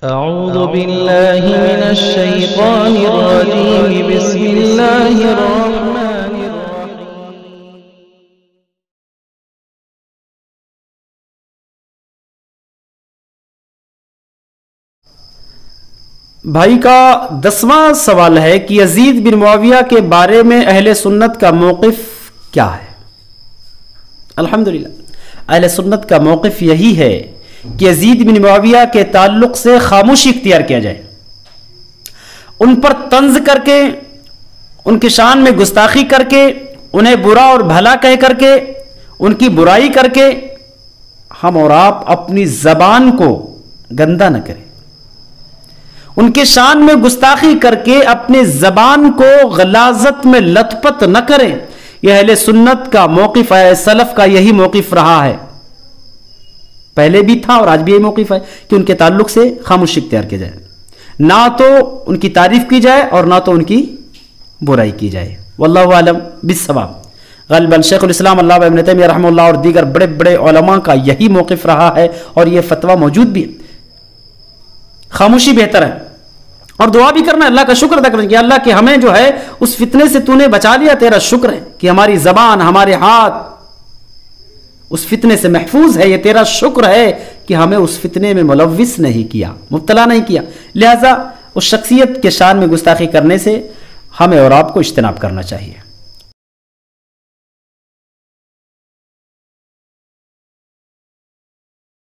أعوذ بالله من الشيطان الرجيم بسم الله الرحمن الرحيم بھائی کا 10واں سوال ہے کہ یزید بن معاویہ کے بارے میں اہل سنت کا موقف کیا ہے؟ الحمدللہ اہل سنت کا موقف یہی ہے کہ یزید بن معاویہ کے تعلق سے خاموشی اختیار کیا جائے، ان پر طنز کر کے، ان کی شان میں گستاخی کر کے، انہیں برا اور بھلا کہہ کر کے، ان کی برائی کر کے ہم اور آپ اپنی زبان کو گندا نہ کریں، ان کے شان میں گستاخی کر کے اپنے زبان کو غلاظت میں لت پت نہ کریں۔ یہ اہل سنت کا موقف ہے، سلف کا یہی موقف رہا ہے، پہلے بھی تھا اور آج بھی یہی موقف ہے کہ ان کے تعلق سے خاموشی اختیار کی جائے، نہ تو ان کی تعریف کی جائے اور نہ تو ان کی برائی کی جائے۔ واللہ اعلم بالصواب۔ غالباً شیخ الاسلام علامہ ابن تیمیہ رحمہ اللہ اور دیگر بڑے بڑے علماء کا یہی موقف رہا ہے اور یہ فتویٰ موجود بھی ہے۔ خاموشی بہتر ہے، اور دعا بھی کرنا، اللہ کا شکر ادا کرنا کہ اللہ کہ ہمیں جو ہے اس فتنے سے تو نے بچا لیا، تیرا شکر ہے کہ ہماری زبان، ہمارے ہاتھ اس فتنے سے محفوظ ہے، یہ تیرا شکر ہے کہ ہمیں اس فتنے میں ملوث نہیں کیا، مبتلا نہیں کیا۔ لہذا اس شخصیت کے شان میں گستاخی کرنے سے ہمیں اور آپ کو اجتناب کرنا چاہیے۔